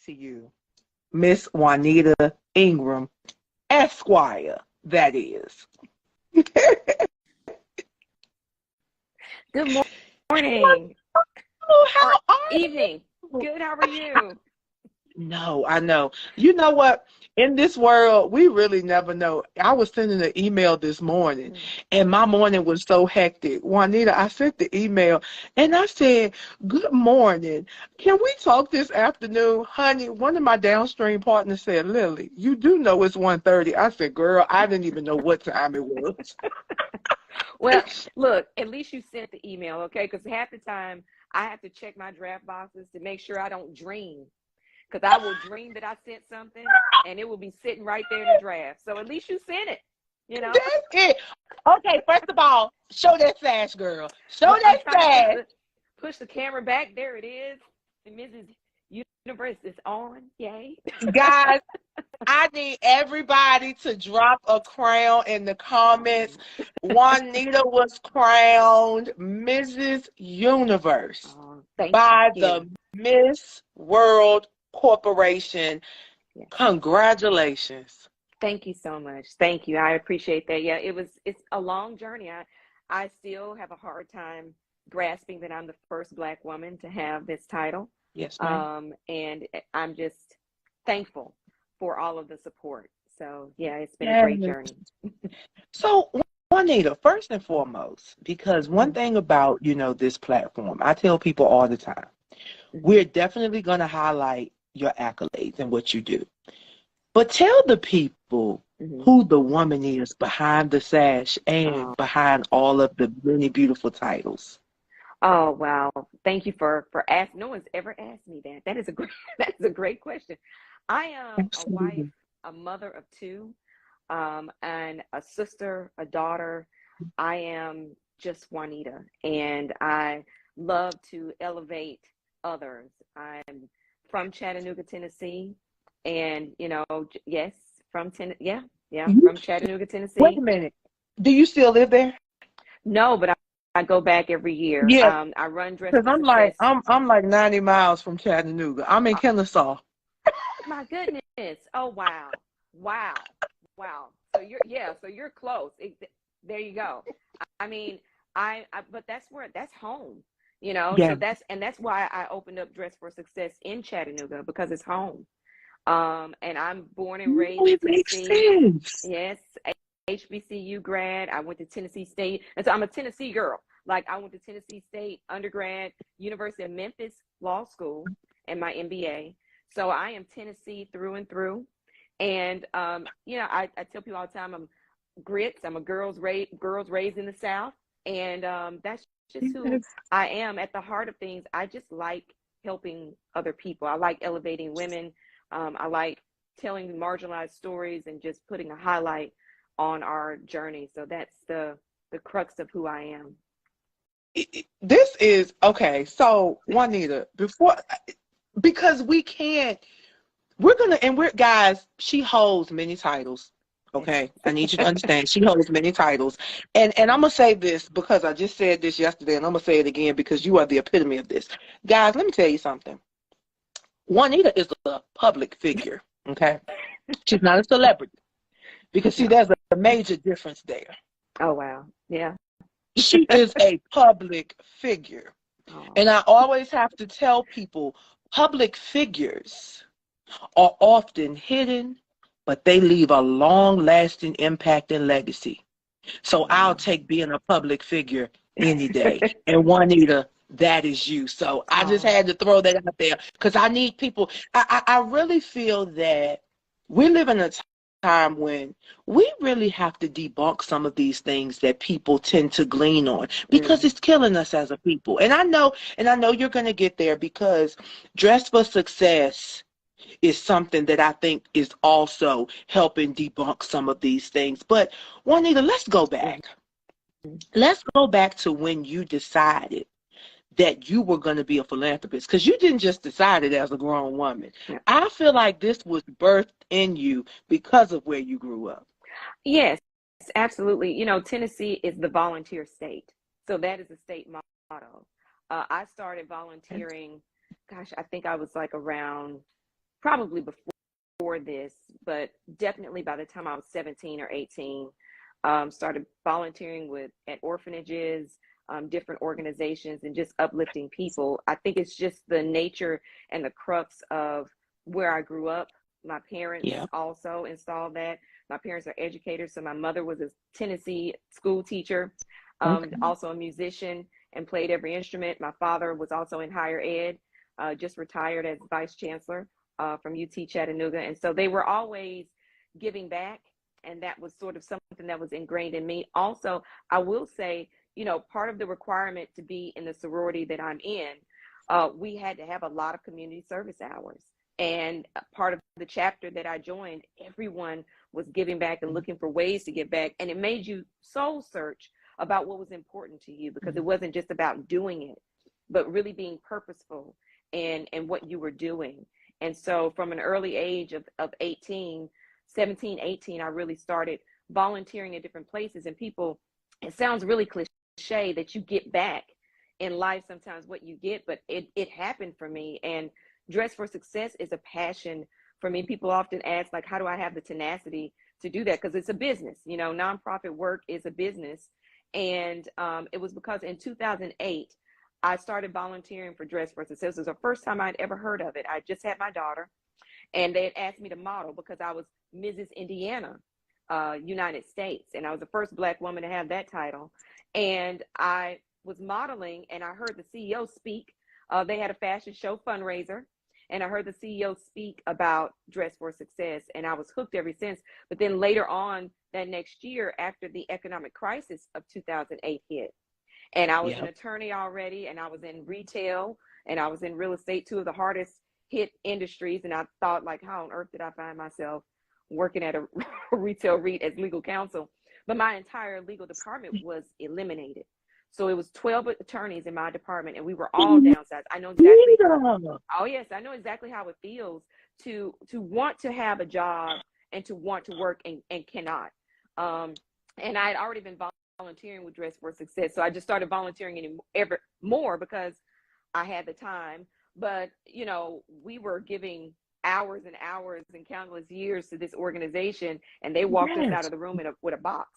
To you, Miss Juanita Ingram, Esquire, that is. Good morning Oh, or how are evening. you? Good, how are you? No, I know. You know what? In this world, we really never know. I was sending an email this morning, Mm. and my morning was so hectic. Juanita, I sent the email, and I said, "Good morning. Can we talk this afternoon, honey?" One of my downstream partners said, "Lily, you do know it's 1:30." I said, "Girl, I didn't even know what time it was." Well, look, at least you sent the email, okay? Because half the time I have to check my draft boxes to make sure I don't dream. Because I will dream that I sent something and it will be sitting right there in the draft. So at least you sent it, you know? That's it. Okay, first of all, show that sash, girl. Show Well, I'm that trying to sash. push the camera back. There it is. And Mrs. Universe is on. Yay. Guys, I need everybody to drop a crown in the comments. Juanita was crowned Mrs. Universe Oh, thank by you. the Miss World Corporation. Yes. Congratulations. Thank you so much. Thank you. I appreciate that. Yeah, it's a long journey. I still have a hard time grasping that I'm the first Black woman to have this title. Yes, ma'am. And I'm just thankful for all of the support. So yeah, it's been a Yes. great journey. So, Juanita, first and foremost, because one Mhm, thing about, this platform, I tell people all the time, mhm. we're definitely going to highlight your accolades and what you do. But tell the people Mhm. who the woman is behind the sash and Oh, behind all of the many beautiful titles. oh wow. Thank you for asking. No one's ever asked me that. That is a great that is a great question. I am a wife, Absolutely. a mother of two, and a sister, a daughter. I am just Juanita, and I love to elevate others. I'm from Chattanooga, Tennessee, and yes, You, from Chattanooga, wait a Tennessee. minute. Do you still live there? No, but I go back every year. Yeah, I run Dress because for I'm like Success. I'm like 90 miles from Chattanooga. I'm in Uh, Kennesaw. my goodness! Oh wow, wow, wow. So you're close. There you go. I mean, but that's home. Yeah. So that's why I opened up Dress for Success in Chattanooga because it's home. And I'm born and No, raised in it makes Tennessee. sense. Yes, HBCU grad. I went to Tennessee State, and so I'm a Tennessee girl. Like I went to Tennessee State undergrad, University of Memphis Law School, and my MBA. So I am Tennessee through and through. And I tell people all the time I'm grits. I'm a girls raised in the South, and that's just who Yes. I am. At the heart of things, I just like helping other people. I like elevating women. I like telling marginalized stories and just putting a highlight on our journey. So that's the crux of who I am. This is okay. So, Juanita, because we're guys, she holds many titles. Yes. Okay. I need you to understand she holds many titles. And I'm gonna say this because I just said this yesterday and I'm gonna say it again because you are the epitome of this. Guys, let me tell you something. Juanita is a public figure. Okay. She's not a celebrity. Because see, No. there's a major difference there. Oh wow. Yeah. She is a public figure. Oh. And I always have to tell people public figures are often hidden, but they leave a long lasting impact and legacy. So I'll Wow. take being a public figure any day. And Juanita, that is you. So I just Oh. had to throw that out there because I need people. I really feel that we live in a time when we really have to debunk some of these things that people tend to glean on because Mm. it's killing us as a people. And I know you're going to get there because Dress for Success is something that I think is also helping debunk some of these things. But Juanita, let's go Mhm. back. Let's go back to when you decided that you were going to be a philanthropist because you didn't just decide it as a grown woman. Yeah. I feel like this was birthed in you because of where you grew up. Yes, absolutely. Tennessee is the volunteer state. So that is the state motto. I started volunteering, gosh, I think I was like around probably before this, but definitely by the time I was 17 or 18, started volunteering at orphanages, different organizations, and just uplifting people. I think it's just the nature and the crux of where I grew up. My parents also installed that. My parents are educators, so my mother was a Tennessee school teacher, also a musician, and played every instrument. My father was also in higher ed, just retired as vice chancellor from UT Chattanooga. And so they were always giving back, and that was sort of something that was ingrained in me. Also, I will say, you know, part of the requirement to be in the sorority that I'm in, we had to have a lot of community service hours. And part of the chapter that I joined, everyone was giving back and looking for ways to give back. And it made you soul search about what was important to you, because it wasn't just about doing it, but really being purposeful in what you were doing. And so from an early age of 17, 18, I really started volunteering at different places. And people, it sounds really cliche that you get back in life sometimes what you get, but it happened for me. And Dress for Success is a passion for me. People often ask, like, how do I have the tenacity to do that? Because it's a business, you know, nonprofit work is a business. And it was because in 2008, I started volunteering for Dress for Success. It was the first time I'd ever heard of it. I just had my daughter, and they had asked me to model because I was Mrs. Indiana, United States. And I was the first Black woman to have that title. And I was modeling, and I heard the CEO speak. They had a fashion show fundraiser, and I heard the CEO speak about Dress for Success, and I was hooked ever since. But then later on that next year, after the economic crisis of 2008 hit, and I was an attorney already, and I was in retail, and I was in real estate, two of the hardest hit industries. And I thought, like, how on earth did I find myself working at a retail REIT as legal counsel? But my entire legal department was eliminated. So it was 12 attorneys in my department, and we were all downsized. I know exactly. Oh yes, I know exactly how it feels to want to have a job and to want to work and cannot. And I had already been volunteering with Dress for Success, so I just started volunteering ever more because I had the time. But you know, we were giving hours and hours and countless years to this organization, and they walked us out of the room with a box.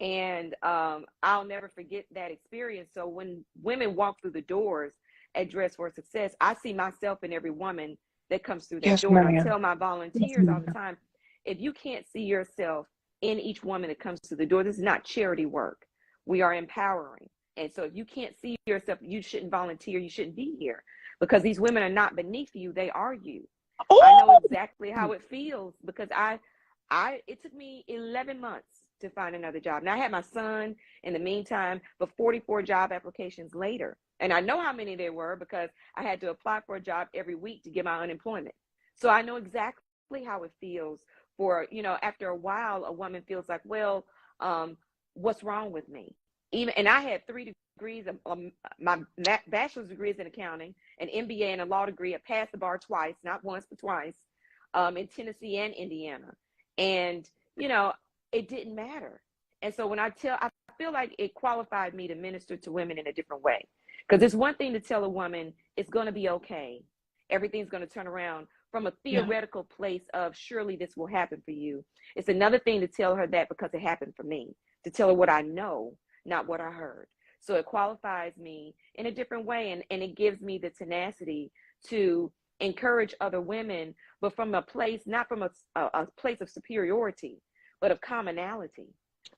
And I'll never forget that experience. So when women walk through the doors at Dress for Success, I see myself in every woman that comes through that door. And I tell my volunteers all the time, if you can't see yourself in each woman that comes through the door, this is not charity work. We are empowering. And so if you can't see yourself, you shouldn't volunteer. You shouldn't be here, because these women are not beneath you. They are you. Ooh! I know exactly how it feels, because it took me 11 months to find another job. Now I had my son in the meantime, but 44 job applications later. And I know how many there were because I had to apply for a job every week to get my unemployment. So I know exactly how it feels for, you know, after a while, a woman feels like, well, what's wrong with me? And I had 3 degrees, my bachelor's degree is in accounting, an MBA and a law degree. I passed the bar twice, not once, but twice, in Tennessee and Indiana. And, you know, it didn't matter. And so when I feel like it qualified me to minister to women in a different way. Because it's one thing to tell a woman it's going to be okay, everything's going to turn around, from a theoretical place of surely this will happen for you. It's another thing to tell her that because it happened for me, to tell her what I know, not what I heard. So it qualifies me in a different way, and it gives me the tenacity to encourage other women, but from a place, not from a place of superiority, but of commonality,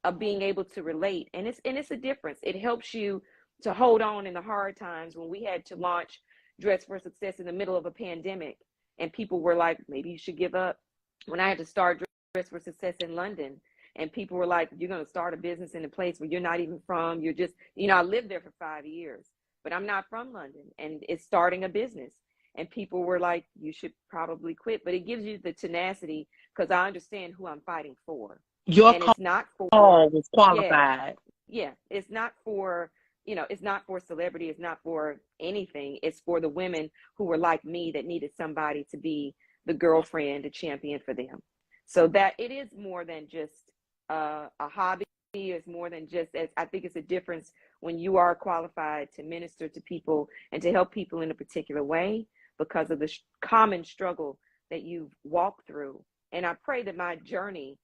of being able to relate. And it's a difference. It helps you to hold on in the hard times. When we had to launch Dress for Success in the middle of a pandemic, and people were like, maybe you should give up. When I had to start Dress for Success in London, and people were like, you're going to start a business in a place where you're not even from. You're just, you know, I lived there for 5 years, but I'm not from London, and it's starting a business. And people were like, you should probably quit. But it gives you the tenacity, because I understand who I'm fighting for. Your and it's not for was qualified. Yeah, it's not for, you know, it's not for celebrity. It's not for anything. It's for the women who were like me that needed somebody to be the girlfriend, a champion for them. So that it is more than just a hobby. It's more than just, I think it's a difference when you are qualified to minister to people and to help people in a particular way because of the common struggle that you've walked through. And I pray that my journey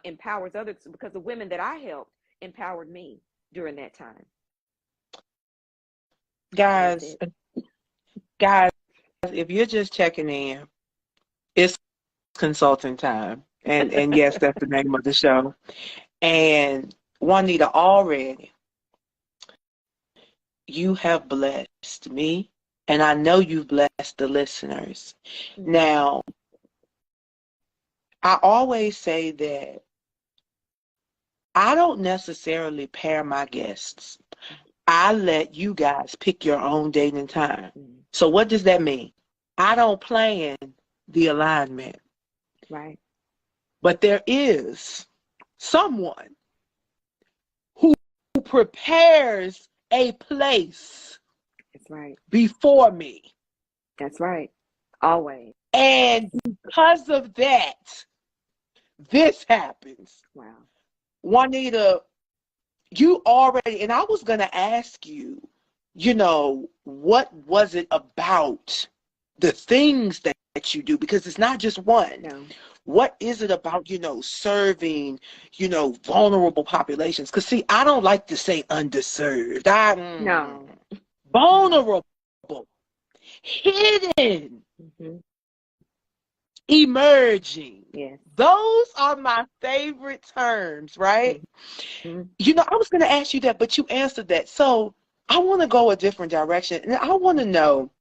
empowers others, because the women that I helped empowered me during that time. Guys, if you're just checking in, it's consulting time. And yes, that's the name of the show. And Juanita, already you have blessed me, and I know you've blessed the listeners. Mm-hmm. Now, I always say that I don't necessarily pair my guests. I let you guys pick your own date and time. Mm-hmm. So what does that mean? I don't plan the alignment. Right. But there is someone who prepares a place. That's right. Before me. That's right. Always. And because of that, this happens. Wow. Juanita, you already, and I was going to ask you, what was it about the things that you do? Because it's not just one. No. What is it about, serving, vulnerable populations? Because, see, I don't like to say underserved. No. Vulnerable, hidden, mm-hmm. Emerging. Yes. Those are my favorite terms, right? Mm-hmm. I was going to ask you that, but you answered that. So I want to go a different direction. And I want to know,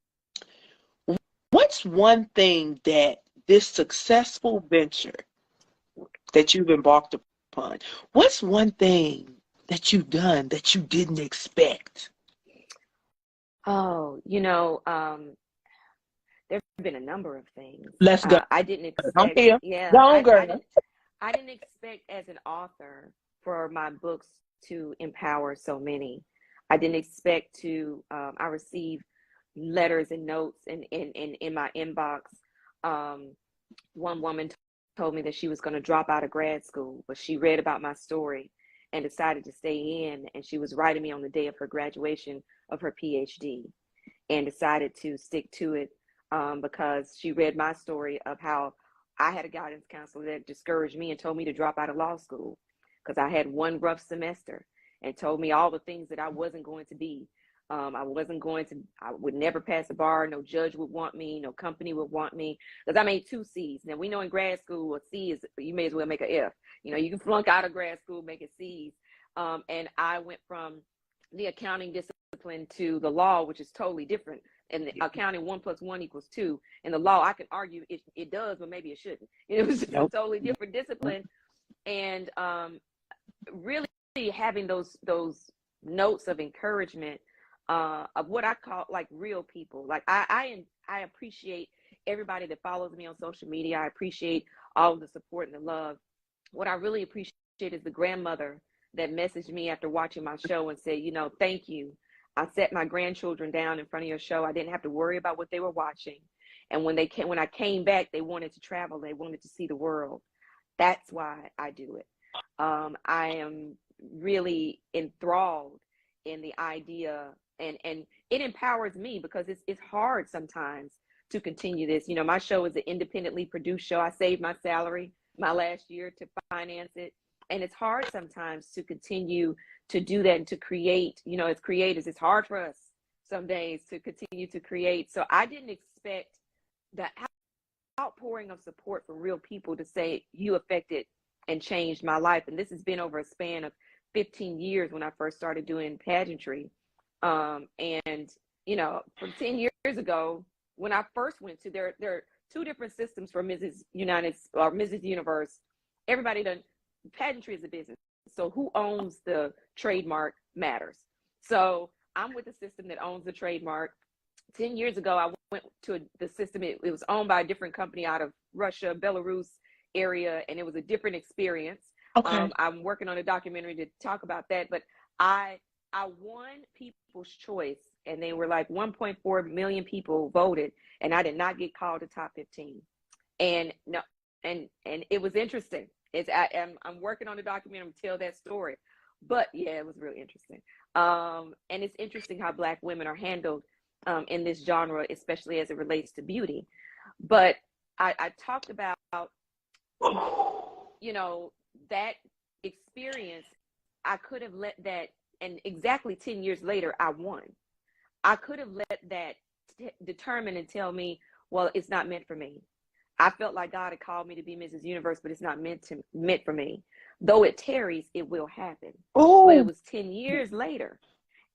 what's one thing that this successful venture that you've embarked upon, what's one thing that you've done that you didn't expect? Oh, there have been a number of things. Let's go. I didn't expect. I'm here. Yeah. I didn't expect as an author for my books to empower so many. I didn't expect to. I received letters and notes in my inbox. One woman told me that she was going to drop out of grad school, but she read about my story and decided to stay in. And she was writing me on the day of her graduation of her PhD, and decided to stick to it because she read my story of how I had a guidance counselor that discouraged me and told me to drop out of law school because I had one rough semester, and told me all the things that I wasn't going to be. I would never pass a bar. No judge would want me. No company would want me, because I made 2 C's. Now, we know in grad school, a C is, you may as well make an F. You can flunk out of grad school, make it C's. And I went from the accounting discipline to the law, which is totally different. And the accounting, 1 + 1 = 2. And the law, I can argue it does, but maybe it shouldn't. It was a totally different discipline. And really having those notes of encouragement of what I call like real people. Like I appreciate everybody that follows me on social media. I appreciate all of the support and the love. What I really appreciate is the grandmother that messaged me after watching my show and said, thank you. I set my grandchildren down in front of your show. I didn't have to worry about what they were watching. And when I came back, they wanted to travel. They wanted to see the world. That's why I do it. I am really enthralled in the idea, and it empowers me because it's hard sometimes to continue this. My show is an independently produced show. I saved my salary my last year to finance it. And it's hard sometimes to continue to do that and to create, as creators, it's hard for us some days to continue to create. So I didn't expect the outpouring of support from real people to say, you affected and changed my life. And this has been over a span of 15 years when I first started doing pageantry. From 10 years ago, when I first went to, there are 2 different systems for Mrs. Universe. Everybody done. Pageantry is a business, so who owns the trademark matters. So I'm with the system that owns the trademark. 10 years ago, I went to the system. It was owned by a different company out of Russia, Belarus area, and it was a different experience. Okay. I'm working on a documentary to talk about that, but I won People's Choice, and they were like 1.4 million people voted, and I did not get called to top 15. And it was interesting. I'm working on a documentary to tell that story, but yeah, it was really interesting. And it's interesting how Black women are handled in this genre, especially as it relates to beauty. But I talked about, you know, that experience. I could have let that, and exactly 10 years later, I won. I could have let that determine and tell me, well, it's not meant for me. I felt like God had called me to be Mrs. Universe, but it's not meant for me. Though it tarries, it will happen. But it Oh, was 10 years later.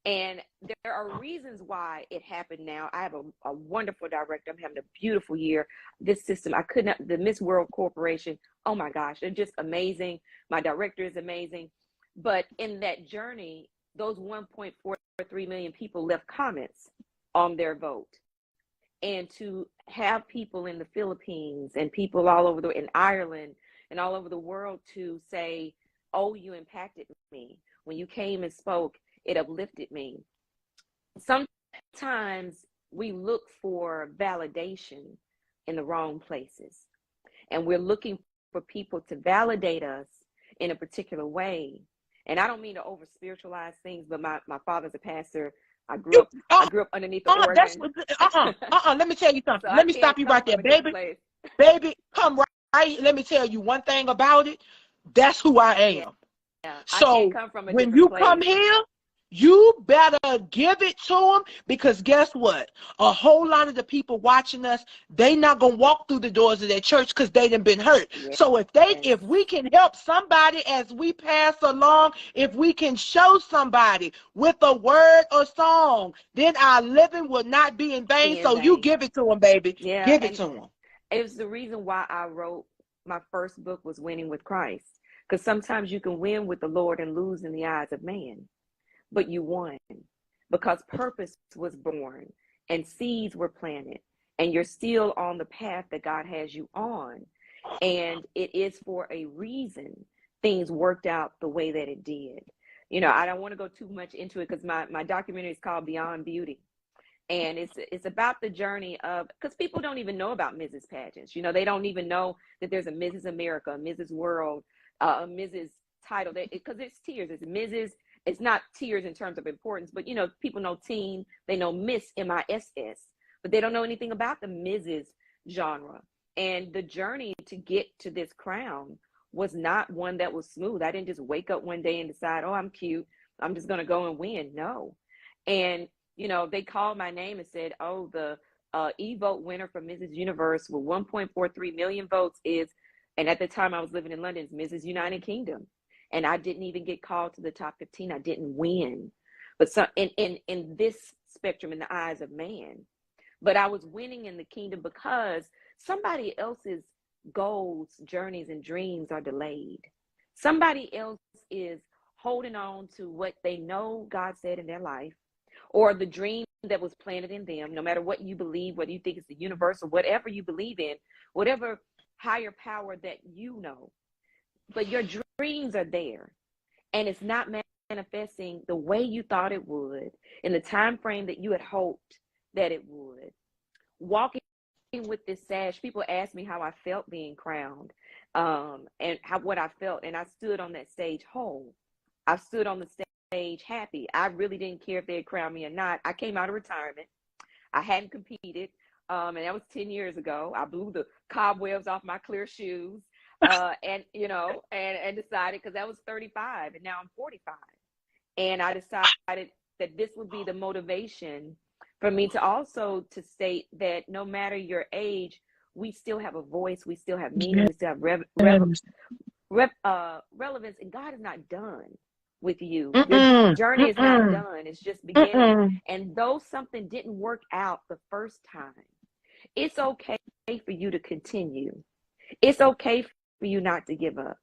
And there are reasons why it happened now. I have a wonderful director. I'm having a beautiful year. This system, I could not, the Miss World Corporation, oh my gosh, they're just amazing. My director is amazing. But in that journey, those 1.43 million people left comments on their vote. And to have people in the Philippines and people all over in Ireland and all over the world to say, oh, you impacted me. When you came and spoke, it uplifted me. Sometimes we look for validation in the wrong places. And we're looking for people to validate us in a particular way. And I don't mean to over spiritualize things, but my father's a pastor. I grew up underneath the that's organ. what, let me tell you something. So I Let me can't stop you come right from there, a different baby. place. Baby, come right. Let me tell you one thing about it. That's who I Yeah. am. I can't So come from a when different you come place. here, you better give it to them, because guess what? A whole lot of the people watching us, they not gonna walk through the doors of their church because they done been hurt. Yes. So if we can help somebody as we pass along, if we can show somebody with a word or song, then our living will not be in vain. So you give it to them, baby. Yeah, Give it and to them. it was the reason why I wrote my first book was Winning with Christ. Because sometimes you can win with the Lord and lose in the eyes of man, but you won because purpose was born and seeds were planted, and you're still on the path that God has you on. And it is for a reason things worked out the way that it did. You know, I don't want to go too much into it because my documentary is called Beyond Beauty. And it's about the journey of, because people don't even know about Mrs. Pageants. You know, they don't even know that there's a Mrs. America, a Mrs. World, a Mrs. title. Because it's tiers. It's Mrs. It's not tiers in terms of importance, but, you know, people know teen, they know Miss, MISS, but they don't know anything about the Mrs. genre. And the journey to get to this crown was not one that was smooth. I didn't just wake up one day and decide, oh, I'm cute, I'm just going to go and win. No. And you know, they called my name and said, oh, the e-vote winner for Mrs. Universe with 1.43 million votes is, and at the time I was living in London, Mrs. United Kingdom. And I didn't even get called to the top 15. I didn't win. But so in this spectrum, in the eyes of man, but I was winning in the kingdom because somebody else's goals, journeys, and dreams are delayed. Somebody else is holding on to what they know God said in their life, or the dream that was planted in them, no matter what you believe, whether you think it's the universe or whatever you believe in, whatever higher power that you know. But your dreams are there, and it's not manifesting the way you thought it would in the time frame that you had hoped that it would. Walking with this sash, people ask me how I felt being crowned, and what I felt, and I stood on that stage whole. I stood on the stage happy. I really didn't care if they had crowned me or not. I came out of retirement. I hadn't competed, and that was 10 years ago. I blew the cobwebs off my clear shoes, and you know, and decided, because that was 35, and now I'm 45, and I decided that this would be the motivation for me to also to state that no matter your age, we still have a voice, we still have meaning, we still have relevance, and God is not done with you. Your journey is not done. It's just beginning. And though something didn't work out the first time, it's okay for you to continue. It's okay for you not to give up.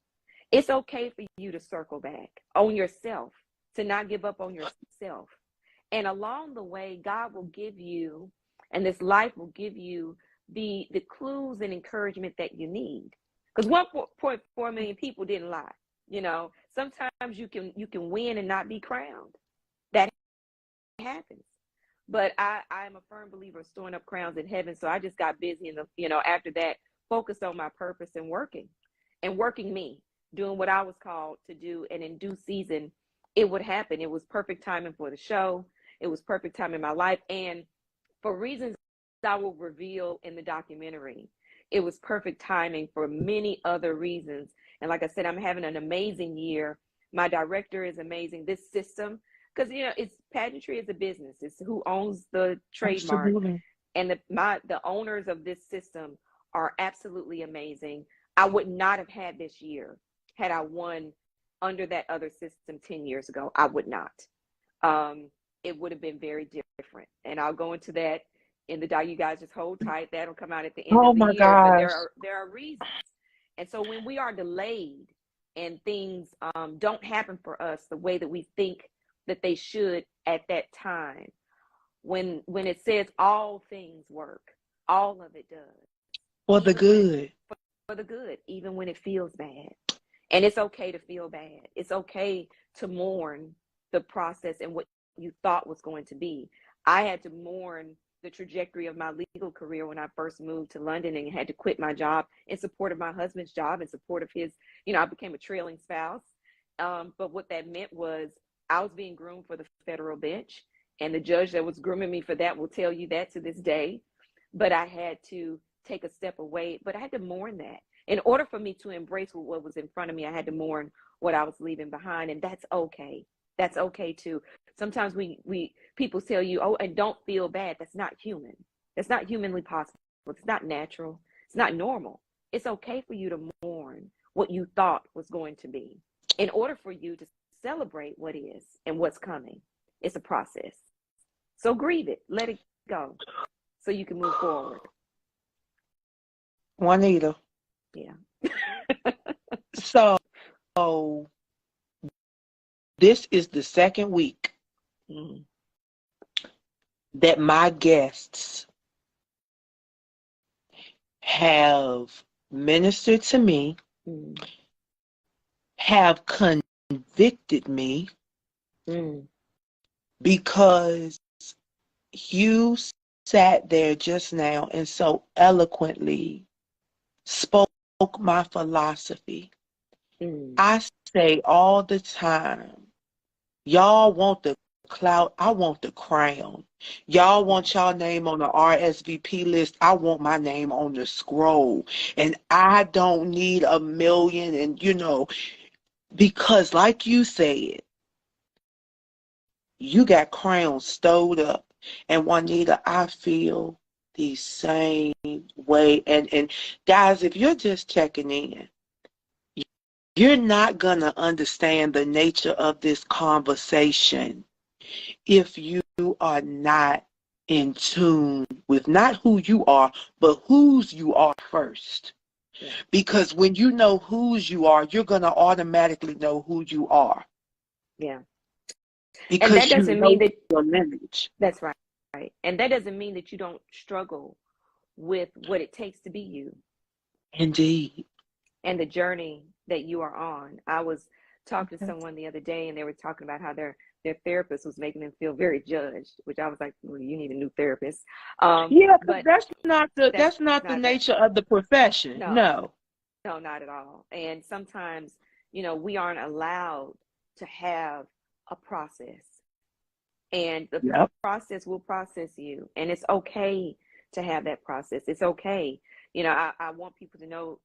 It's okay for you to circle back on yourself, to not give up on yourself. And along the way, God will give you, and this life will give you the clues and encouragement that you need. Because 1.4 million people didn't lie. You know, sometimes you can win and not be crowned. That happens. But I'm a firm believer of storing up crowns in heaven. So I just got busy in the, you know, after that, focused on my purpose and working me, doing what I was called to do. And in due season, it would happen. It was perfect timing for the show. It was perfect time in my life. And for reasons I will reveal in the documentary, it was perfect timing for many other reasons. And like I said, I'm having an amazing year. My director is amazing. This system, because it's pageantry is a business. It's who owns the trademark. Absolutely. And the owners of this system are absolutely amazing. I would not have had this year had I won under that other system 10 years ago. I would not. It would have been very different. And I'll go into that in the you guys just hold tight. That'll come out at the end of the year. Gosh. But there are reasons. And so when we are delayed and things don't happen for us the way that we think that they should at that time, when it says all things work, all of it does. For the good. For the good, even when it feels bad. And it's okay to feel bad. It's okay to mourn the process and what you thought was going to be. I had to mourn the trajectory of my legal career when I first moved to London and had to quit my job in support of my husband's job, in support of his, I became a trailing spouse. But what that meant was I was being groomed for the federal bench, and the judge that was grooming me for that will tell you that to this day. But I had to take a step away, but I had to mourn that. In order for me to embrace what was in front of me, I had to mourn what I was leaving behind, and that's okay. That's okay too. Sometimes people tell you, oh, and don't feel bad. That's not human. That's not humanly possible. It's not natural. It's not normal. It's okay for you to mourn what you thought was going to be in order for you to celebrate what is and what's coming. It's a process. So grieve it. Let it go so you can move forward. Juanita. Yeah. So this is the second week that my guests have ministered to me, have convicted me, because you sat there just now and so eloquently spoke my philosophy. I say all the time, y'all want the clout, I want the crown. Y'all want y'all name on the RSVP list, I want my name on the scroll. And I don't need 1 million, and because like you said, you got crowns stowed up. And Juanita, I feel the same way. And guys, if you're just checking in, you're not going to understand the nature of this conversation if you are not in tune with not who you are, but whose you are first. Yeah. Because when you know whose you are, you're going to automatically know who you are. Yeah. Because and that doesn't mean that your lineage. That's right. And that doesn't mean that you don't struggle with what it takes to be you. Indeed. And the journey that you are on. I was talking to someone the other day, and they were talking about how their therapist was making them feel very judged, which I was like, well, you need a new therapist. But that's not the nature of the profession. No, not at all. And sometimes, we aren't allowed to have a process, and the process will process you, and it's okay to have that process. It's okay. I want people to know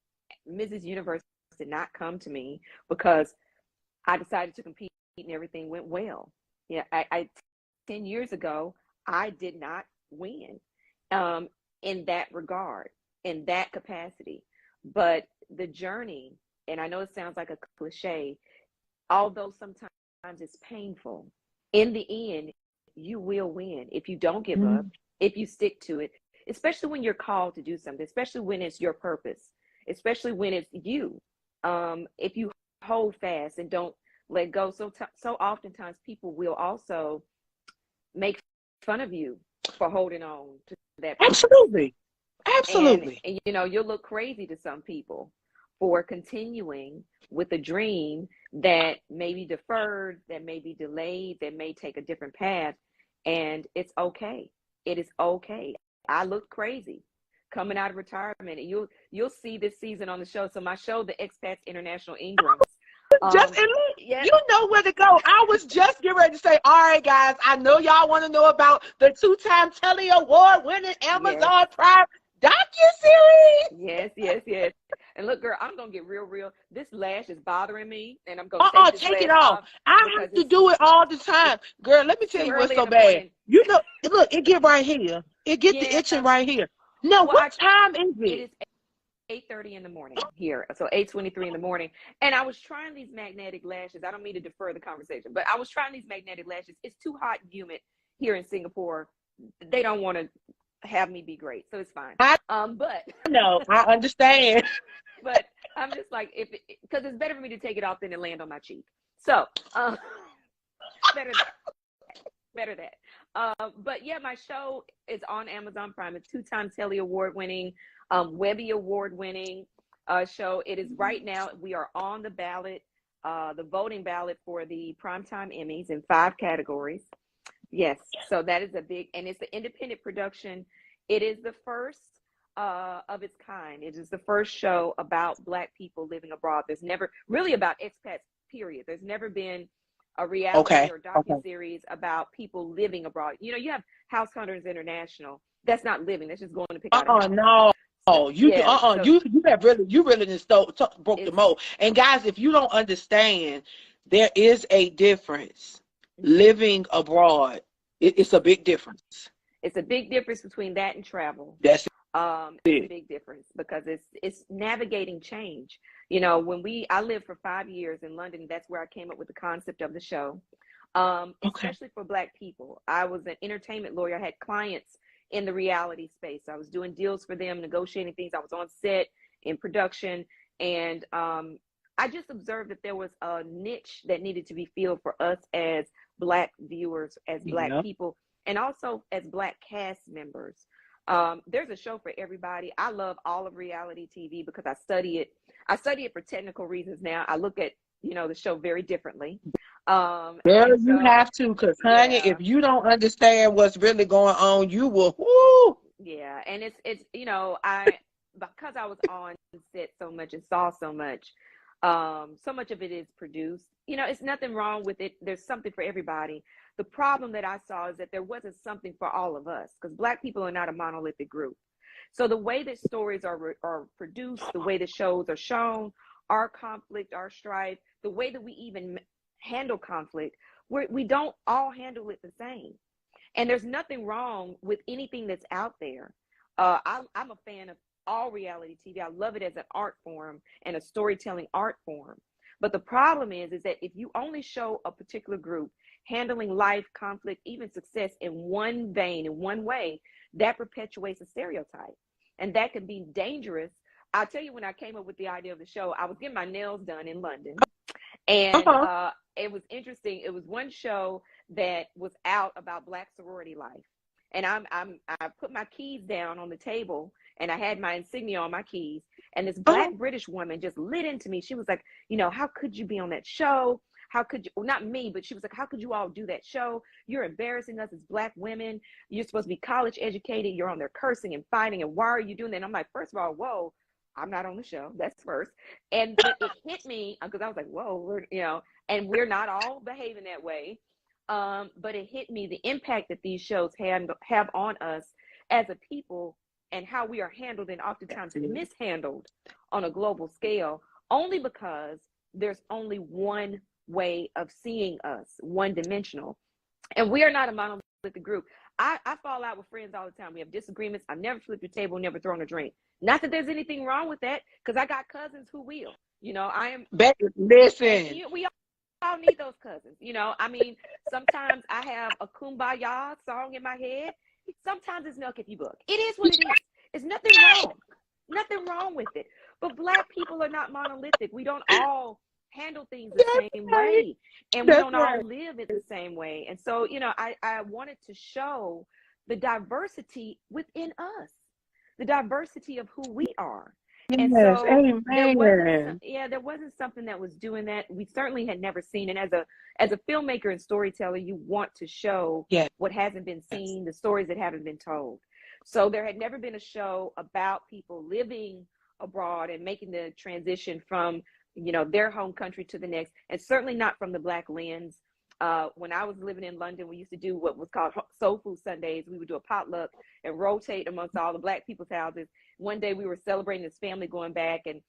Mrs. Universe did not come to me because I decided to compete and everything went well. Yeah, I 10 years ago, I did not win in that regard, in that capacity. But the journey, and I know it sounds like a cliche, although sometimes it's painful, in the end, you will win if you don't give up, if you stick to it, especially when you're called to do something, especially when it's your purpose, especially when it's you. If you hold fast and don't let go, so oftentimes people will also make fun of you for holding on to that purpose. Absolutely. And you'll look crazy to some people for continuing with a dream that may be deferred, that may be delayed, that may take a different path. And it's okay. It is okay. I look crazy coming out of retirement. You'll see this season on the show. So my show, The Expats International Ingrams. You know where to go. I was just getting ready to say, all right, guys, I know y'all want to know about the 2-time Telly Award winning Amazon Prime. Docu-series? Yes, yes, yes. And look, girl, I'm gonna get real. This lash is bothering me, and I'm gonna take this Take lash it off. off I because have to do it all the time. Girl, let me it's tell too you what's early in so the bad. morning. You know, look, it get right here. It get the Yeah. itching right here. No, Well, what time is it it? is 8:30 in the morning here, so 8:23 in the morning. And I was trying these magnetic lashes. I don't mean to defer the conversation, but I was trying these magnetic lashes. It's too hot and humid here in Singapore. They don't want to have me be great, so it's fine. I But know. I understand. but I'm just like, if because it's better for me to take it off than to land on my cheek. So better that, better that. But yeah, my show is on Amazon Prime. It's 2 times Telly Award winning, Webby Award winning show. It is right now. We are on the ballot, the voting ballot for the Primetime Emmys in 5 categories. Yes, so that is a big, and it's an independent production. It is the first of its kind. It is the first show about Black people living abroad. There's never really about expats, period. There's never been a reality Okay. or Okay. docuseries about people living abroad. You know, you have House Hunters International. That's not living. That's just going to pick out a house. No. So, You do yeah, so you really just broke the it's mold. And guys, if you don't understand, there is a difference. Living abroad, it's a big difference. it's a big difference between that and travel. That's It's a it. big difference because it's navigating change. You know, I lived for 5 years in London. That's where I came up with the concept of the show. Okay. Especially for Black people. I was an entertainment lawyer. I had clients in the reality space. I was doing deals for them, negotiating things. I was on set in production, and I just observed that there was a niche that needed to be filled for us as Black viewers, as Black Yeah. people, and also as Black cast members. There's a show for everybody. I love all of reality TV because I study it. I study it for technical reasons now. I look at, the show very differently. Girl, And you so, have to, because honey, yeah, if you don't understand what's really going on, you will whoo. yeah. And it's, because I was on set so much and saw so much, so much of it is produced. It's nothing wrong with it. There's something for everybody. The problem that I saw is that there wasn't something for all of us because Black people are not a monolithic group. So the way that stories are produced, the way the shows are shown, our conflict, our strife, the way that we even handle conflict, we don't all handle it the same. And there's nothing wrong with anything that's out there. I'm a fan of all reality TV. I love it as an art form and a storytelling art form. But the problem is that if you only show a particular group handling life, conflict, even success in one vein, in one way, that perpetuates a stereotype. And that can be dangerous. I'll tell you, when I came up with the idea of the show, I was getting my nails done in London. And Uh-huh. it was interesting. It was one show that was out about Black sorority life. And I put my keys down on the table and I had my insignia on my keys. And this Uh-huh. Black British woman just lit into me. She was like, how could you be on that show? How could you, well, not me, but she was like, how could you all do that show? You're embarrassing us as Black women. You're supposed to be college educated. You're on there cursing and fighting. And why are you doing that? And I'm like, first of all, whoa, I'm not on the show. That's first. But it hit me because I was like, whoa, and we're not all behaving that way. But it hit me the impact that these shows have on us as a people and how we are handled and oftentimes mishandled on a global scale, only because there's only one way of seeing us, one dimensional. And we are not a monolithic group. I fall out with friends all the time. We have disagreements. I've never flipped a table, never thrown a drink. Not that there's anything wrong with that, because I got cousins who will. I am. Listen. We all need those cousins. Sometimes I have a kumbaya song in my head. Sometimes it's milk if you book. It is what it is. It's nothing wrong with it. But Black people are not monolithic. We don't all handle things the That's same right. way, and we That's don't all right. live it the same way. And so, I wanted to show the diversity within us, the diversity of who we are. And Yes. so Amen. there wasn't something that was doing that. We certainly had never seen. And as a filmmaker and storyteller, you want to show Yes. what hasn't been seen, the stories that haven't been told. So there had never been a show about people living abroad and making the transition from their home country to the next, and certainly not from the Black lens. when I was living in London, we used to do what was called Soul Food Sundays. We would do a potluck and rotate amongst all the Black people's houses. One day we were celebrating this family going back, and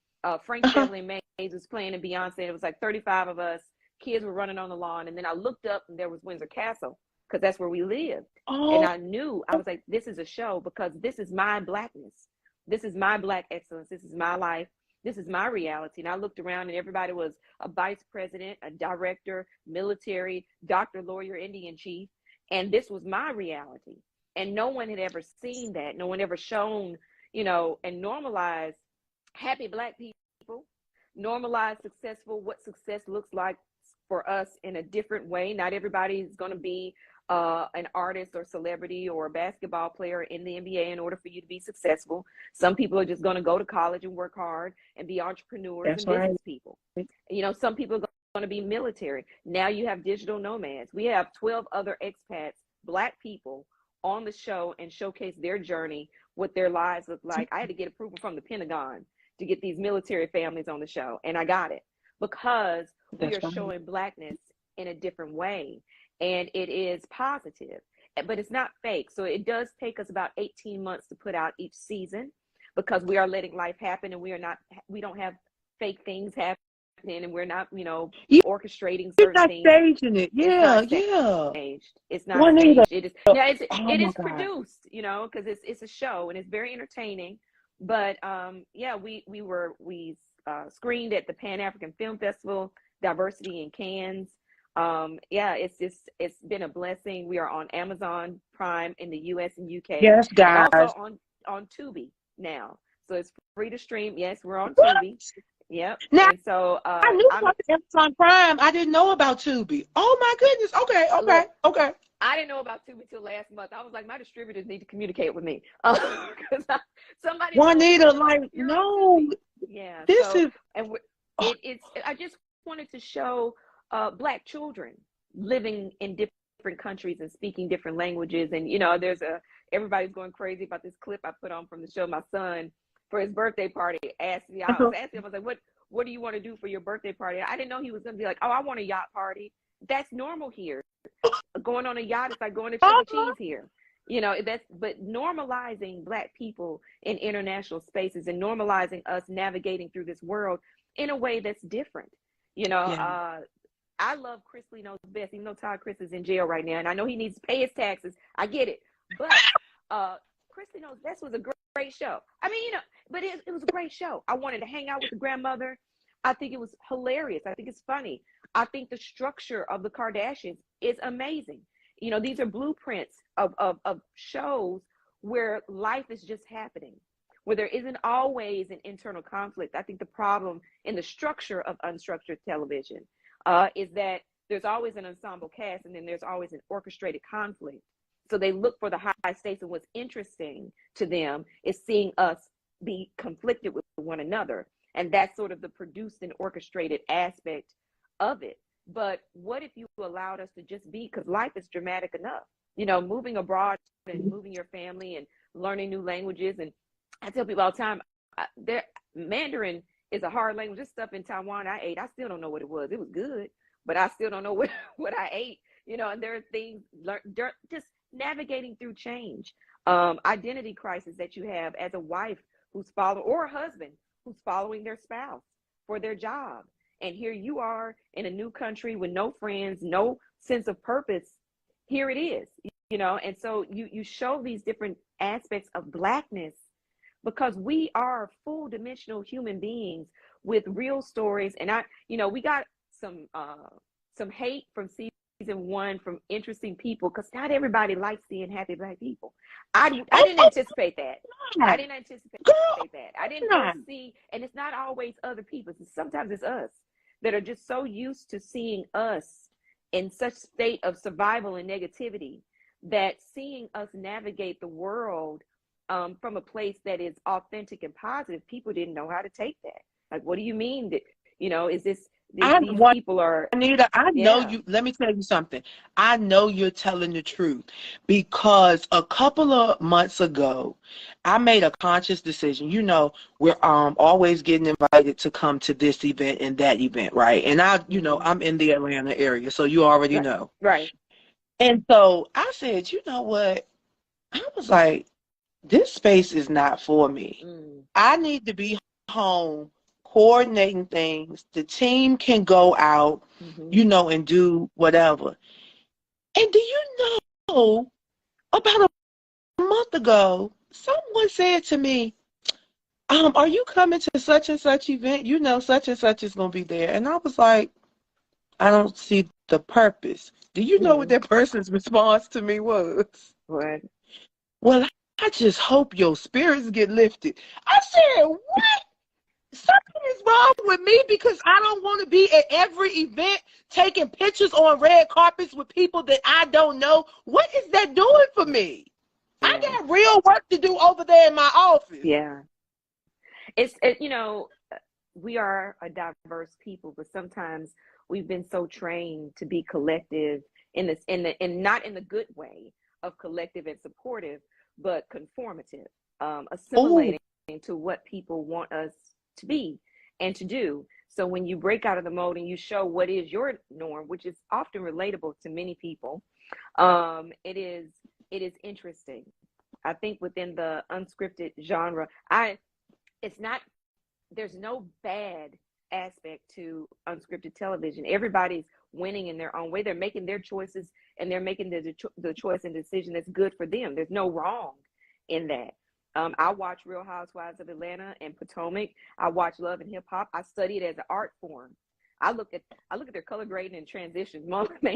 Frank Beverly and Mays was playing in Beyonce. And it was like 35 of us. Kids were running on the lawn. And then I looked up and there was Windsor Castle, because that's where we lived. And I knew, I was like, this is a show, because this is my Blackness. This is my Black excellence. This is my life. This is my reality. And I looked around and everybody was a vice president, a director, military, doctor, lawyer, Indian chief. And this was my reality. And no one had ever seen that. No one ever shown, and normalized happy Black people, normalized successful, what success looks like for us in a different way. Not everybody is going to be an artist or celebrity or a basketball player in the NBA in order for you to be successful. Some people are just going to go to college and work hard and be entrepreneurs and business people. Some people are going to be military. Now you have digital nomads. We have 12 other expats, Black people, on the show and showcase their journey, what their lives look like. I had to get approval from the Pentagon to get these military families on the show, and I got it, because we are showing Blackness in a different way. And it is positive, but it's not fake. So it does take us about 18 months to put out each season, because we are letting life happen, and we don't have fake things happening, and we're not, orchestrating certain things. Staging it. Yeah, it's not staged. It is, it is produced, because it's a show and it's very entertaining. But we screened at the Pan African Film Festival, Diversity in Cannes. It's been a blessing. We are on Amazon Prime in the US and UK. Yes, guys. And also on Tubi now. So it's free to stream. Yes, we're on Tubi. Yep. Now, and so I knew about Amazon Prime. I didn't know about Tubi. Oh my goodness. Okay. I didn't know about Tubi till last month. I was like, my distributors need to communicate with me. Somebody. Juanita, no. Yeah. This is. And it's. I just wanted to show Black children living in different countries and speaking different languages. And everybody's going crazy about this clip I put on from the show. My son, for his birthday party, asked me. I was like, what do you want to do for your birthday party? I didn't know he was going to be like, oh, I want a yacht party. That's normal here. Going on a yacht is like going to Chuck E. Cheese here. But normalizing Black people in international spaces and normalizing us navigating through this world in a way that's different. I love Chris Lee Knows Best, even though Todd Chris is in jail right now, and I know he needs to pay his taxes. I get it. But Chris Lee Knows Best was a great show. I mean, but it was a great show. I wanted to hang out with the grandmother. I think it was hilarious. I think it's funny. I think the structure of the Kardashians is amazing. These are blueprints of shows where life is just happening, where there isn't always an internal conflict. I think the problem in the structure of unstructured television is that there's always an ensemble cast, and then there's always an orchestrated conflict. So they look for the high stakes, and what's interesting to them is seeing us be conflicted with one another. And that's sort of the produced and orchestrated aspect of it. But what if you allowed us to just be, because life is dramatic enough, moving abroad and moving your family and learning new languages. And I tell people all the time, Mandarin is a hard language. This stuff in Taiwan I ate, I still don't know what it was. It was good, but I still don't know what I ate, and there are things, just navigating through change, identity crisis that you have as a wife who's following, or a husband who's following their spouse for their job. And here you are in a new country with no friends, no sense of purpose. Here it is, and so you show these different aspects of Blackness, because we are full dimensional human beings with real stories. And we got some hate from season 1 from interesting people, because not everybody likes seeing happy Black people. I didn't anticipate that. I didn't anticipate that. I didn't see, and it's not always other people. Sometimes it's us that are just so used to seeing us in such state of survival and negativity, that seeing us navigate the world from a place that is authentic and positive, people didn't know how to take that. Like, what do you mean that, is this These people are, Anita, I know yeah. you. Let me tell you something. I know you're telling the truth because a couple of months ago, I made a conscious decision. You know, we're always getting invited to come to this event and that event, right? And I'm in the Atlanta area, so you already Right, know. right. And so I said, you know what? I was like, this space is not for me. Mm. I need to be home coordinating things. The team can go out, and do whatever. And do you know, about a month ago, someone said to me, are you coming to such and such event? You know, such and such is going to be there. And I was like, I don't see the purpose. Do you know what that person's response to me was? What? Well, I just hope your spirits get lifted. I said, what? Something is wrong with me because I don't want to be at every event taking pictures on red carpets with people that I don't know. What is that doing for me? Yeah. I got real work to do over there in my office. Yeah. We are a diverse people, but sometimes we've been so trained to be collective and not in the good way of collective and supportive, but conformative, assimilating to what people want us to be and to do. So when you break out of the mold and you show what is your norm, which is often relatable to many people, it is interesting. I think within the unscripted genre, there's no bad aspect to unscripted television. Everybody's winning in their own way. They're making their choices and they're making the choice and decision that's good for them. There's no wrong in that. I watch Real Housewives of Atlanta and Potomac. I watch Love and Hip Hop. I study it as an art form. I look at their color grading and transitions,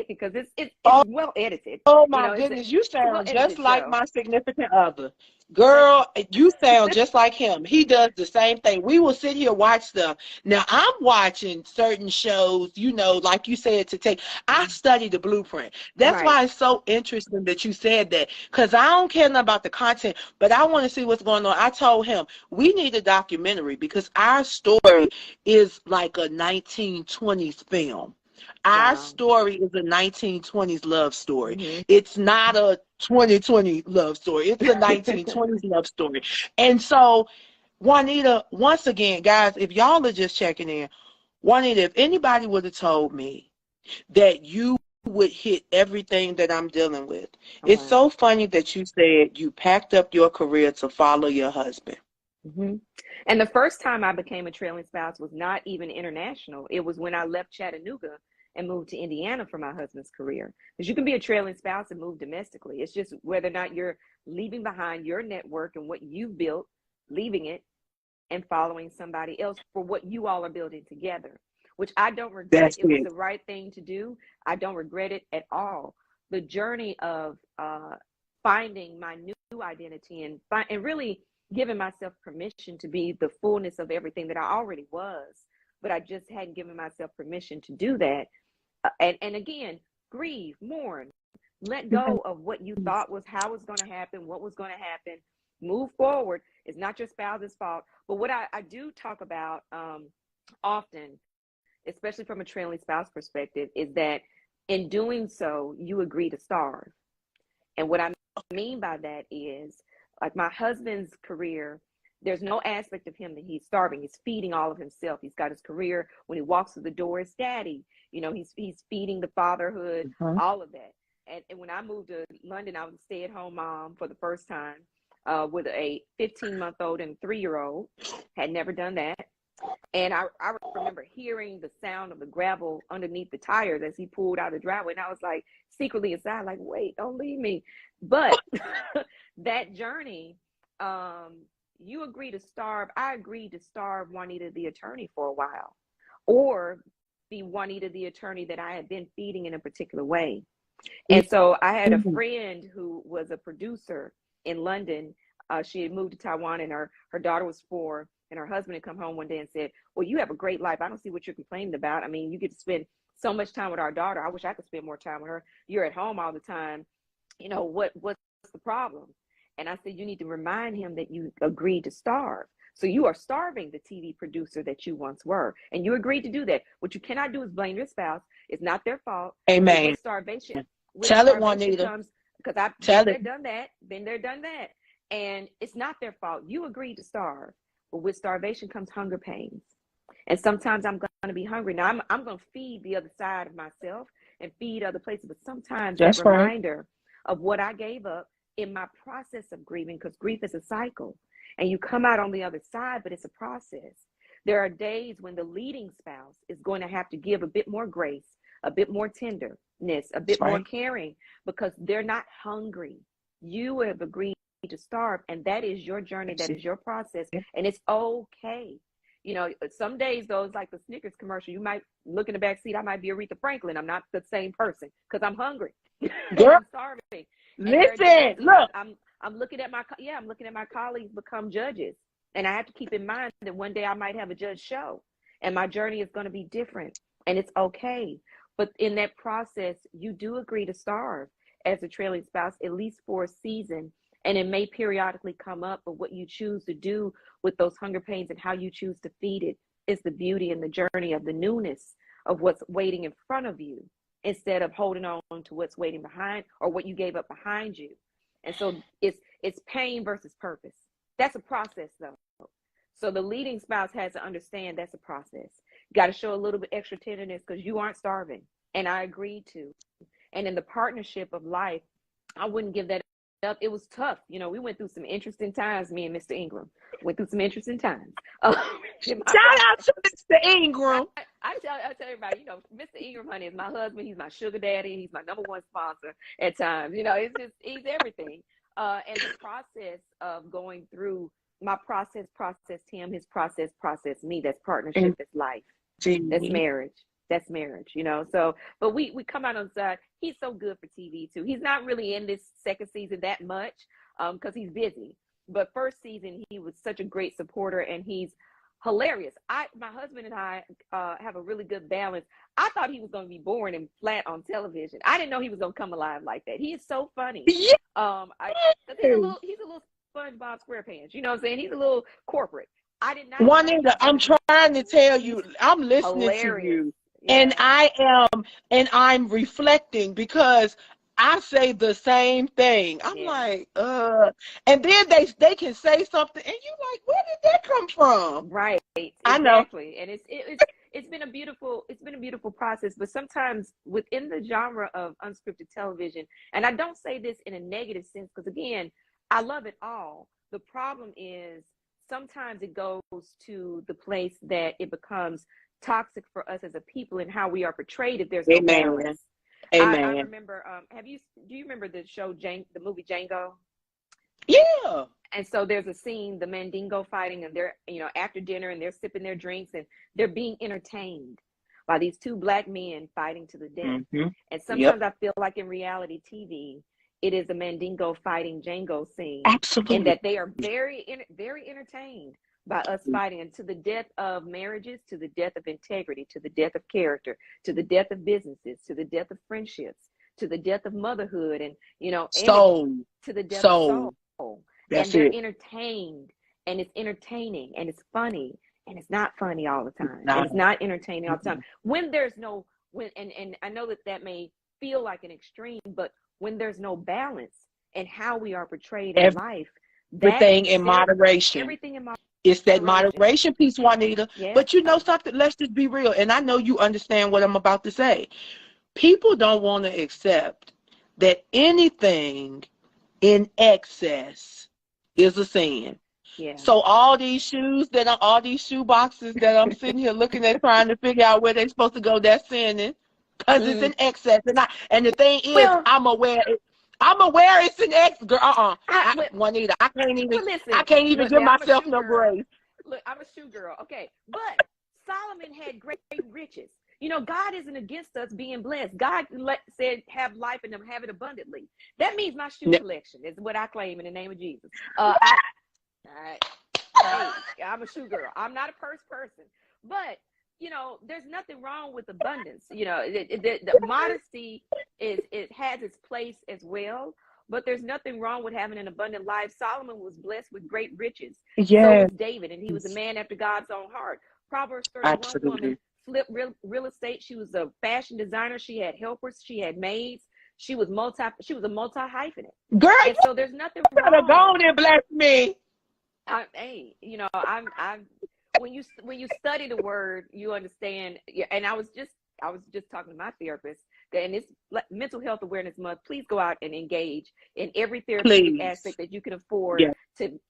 because it's well edited. Oh my goodness, you sound just like my significant other. Girl, you sound just like him. He does the same thing. We will sit here watch stuff. Now I'm watching certain shows, like you said, I study the blueprint. That's why it's so interesting that you said that, because I don't care nothing about the content, but I want to see what's going on. I told him we need a documentary because our story is like a 1920s film. Our story is a 1920s love story. It's not a 2020 love story. It's a 1920s love story. And so, Juanita, once again, guys, if y'all are just checking in, Juanita, if anybody would have told me that you would hit everything that I'm dealing with, it's so funny that you said you packed up your career to follow your husband. And the first time I became a trailing spouse was not even international. It was when I left Chattanooga and moved to Indiana for my husband's career. Because you can be a trailing spouse and move domestically. It's just whether or not you're leaving behind your network and what you've built, leaving it and following somebody else for what you all are building together, which I don't regret. It was the right thing to do. I don't regret it at all. The journey of finding my new identity and really giving myself permission to be the fullness of everything that I already was, but I just hadn't given myself permission to do that. And again, grieve, mourn, let go of what you thought was how it was going to happen, what was going to happen, move forward. It's not your spouse's fault. But what I do talk about often, especially from a trailing spouse perspective, is that in doing so, you agree to starve. And what I mean by that is, like my husband's career, there's no aspect of him that he's starving. He's feeding all of himself. He's got his career. When he walks through the door, it's daddy. He's feeding the fatherhood, all of that. And when I moved to London, I was a stay-at-home mom for the first time with a 15-month-old and a 3-year-old. Had never done that. And I remember hearing the sound of the gravel underneath the tires as he pulled out of the driveway. And I was like, secretly inside, like, wait, don't leave me. But that journey, you agree to starve. I agreed to starve Juanita the attorney for a while, or be Juanita the attorney that I had been feeding in a particular way. And so I had a friend who was a producer in London. She had moved to Taiwan, and her daughter was 4, and her husband had come home one day and said, well, you have a great life. I don't see what you're complaining about. I mean, you get to spend so much time with our daughter. I wish I could spend more time with her. You're at home all the time. What's the problem? And I said, you need to remind him that you agreed to starve. So you are starving the TV producer that you once were, and you agreed to do that. What you cannot do is blame your spouse. It's not their fault. Amen. With Tell it, starvation Juanita. comes, because I've Tell been it. there, done that. And it's not their fault. You agreed to starve. But with starvation comes hunger pains. And sometimes I'm going to be hungry. Now, I'm going to feed the other side of myself and feed other places. But sometimes That's that right. reminder of what I gave up in my process of grieving, because grief is a cycle. And you come out on the other side, but it's a process. There are days when the leading spouse is going to have to give a bit more grace, a bit more tenderness, a bit more caring, because they're not hungry. You have agreed to starve, and that is your journey. That is your process, and it's okay. You know, some days, though, it's like the Snickers commercial. You might look in the back seat. I might be Aretha Franklin. I'm not the same person because I'm hungry. Girl, I'm starving. listen, look. I'm looking at my colleagues become judges, and I have to keep in mind that one day I might have a judge show, and my journey is going to be different, and it's okay. But in that process, you do agree to starve as a trailing spouse, at least for a season. And it may periodically come up, but what you choose to do with those hunger pains and how you choose to feed it is the beauty and the journey of the newness of what's waiting in front of you, instead of holding on to what's waiting behind or what you gave up behind you. And so it's pain versus purpose. That's a process, though. So the leading spouse has to understand that's a process. You got to show a little bit extra tenderness because you aren't starving. And I agreed to. And in the partnership of life, I wouldn't give that up. It was tough. You know, we went through some interesting times, me and Mr. Ingram. Went through some interesting times. Shout out to Mr. Ingram. I tell everybody, you know, Mr. Ingram, honey, is my husband. He's my sugar daddy. He's my number one sponsor at times. You know, it's just, he's everything. And the process of going through my process him, his process me. That's partnership. That's life. That's marriage. That's marriage, you know. So, but we come out on the side. He's so good for TV too. He's not really in this second season that much because he's busy. But first season, he was such a great supporter, and he's hilarious. My husband and I have a really good balance. I thought he was going to be boring and flat on television. I didn't know he was going to come alive like that. He is so funny. He's a little SpongeBob SquarePants. You know what I'm saying? He's a little corporate. I did not. Juanita, I'm trying to tell you, I'm listening to you. Yeah. And I'm reflecting because I say the same thing. I'm like, and then they can say something, and you like, where did that come from? Right. Exactly. I know. And it's been a beautiful process. But sometimes within the genre of unscripted television, and I don't say this in a negative sense, because again, I love it all. The problem is sometimes it goes to the place that it becomes toxic for us as a people and how we are portrayed if there's no balance. Amen. I remember, do you remember the show, the movie Django? Yeah. And so there's a scene, the Mandingo fighting, and they're, you know, after dinner, and they're sipping their drinks, and they're being entertained by these two black men fighting to the death. Mm-hmm. And sometimes I feel like in reality TV, it is a Mandingo fighting Django scene. Absolutely. And that they are very, very entertained by us fighting, and to the death of marriages, to the death of integrity, to the death of character, to the death of businesses, to the death of friendships, to the death of motherhood, and, you know, to the death of soul. And they're entertained, and it's entertaining, and it's funny, and it's not funny all the time. And it's not entertaining all the time. When there's no, and I know that may feel like an extreme, but when there's no balance in how we are portrayed in life, everything in moderation. Everything in moderation. It's that moderation piece, Juanita. Yeah. But you know something? Let's just be real. And I know you understand what I'm about to say. People don't want to accept that anything in excess is a sin. Yeah. So all these shoes all these shoe boxes that I'm sitting here looking at, trying to figure out where they're supposed to go, that's sinning because it's in excess. And the thing is, I'm aware it's an excess. Girl, Juanita, I can't even give myself no grace. Look, I'm a shoe girl. Okay. But Solomon had great riches. You know, God isn't against us being blessed. God said have life and have it abundantly. That means my shoe collection is what I claim in the name of Jesus. I'm a shoe girl. I'm not a purse person. But, you know, there's nothing wrong with abundance. You know, the modesty has its place as well. but there's nothing wrong with having an abundant life. Solomon was blessed with great riches. So Yes, was David, and he was a man after God's own heart. Proverbs 31 woman absolutely. flipped real estate. She was a fashion designer. She had helpers. She had maids. She was a multi hyphenate. Girl, And so there's nothing you better go wrong. on and bless me. Hey, I'm when you study the word, you understand. And I was just talking to my therapist, and it's Mental Health Awareness Month. Please go out and engage in every therapeutic Please. aspect that you can afford Yes.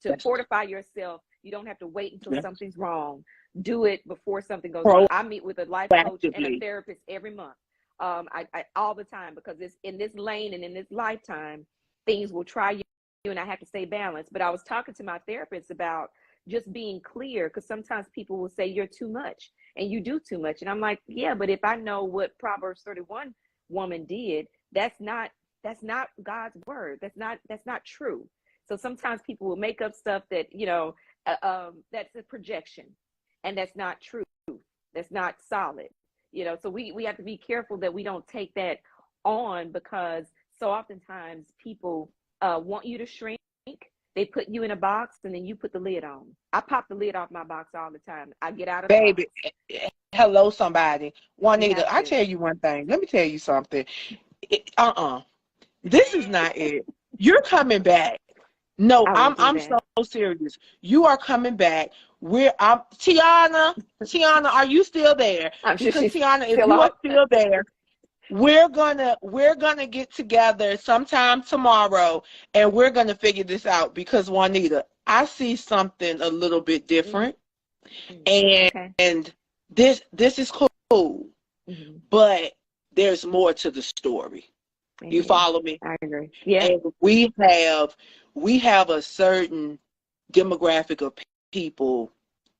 to fortify yourself. You don't have to wait until Yes. something's wrong. Do it before something goes wrong. I meet with a life coach and a therapist every month, I all the time, because it's in this lane and in this lifetime, things will try you, and I have to stay balanced. But I was talking to my therapist about just being clear, because sometimes people will say you're too much and you do too much, and I'm like, yeah, but if I know what Proverbs 31 woman did, that's not God's word. That's not true. So sometimes people will make up stuff that that's a projection, and that's not true. That's not solid. So we have to be careful that we don't take that on, because so oftentimes people want you to shrink. They put you in a box, and then you put the lid on. I pop the lid off my box all the time. I get out of the Baby, box. hello, somebody. Juanita, I tell you one thing. Let me tell you something. This is not it. You're coming back. No, I'm so serious. You are coming back. Tiana, are you still there? Because Tiana, if you are still there, we're gonna get together sometime tomorrow, and we're gonna figure this out, because Juanita, I see something a little bit different. And this is cool. But there's more to the story. You follow me? I agree. Yeah. And we have a certain demographic of people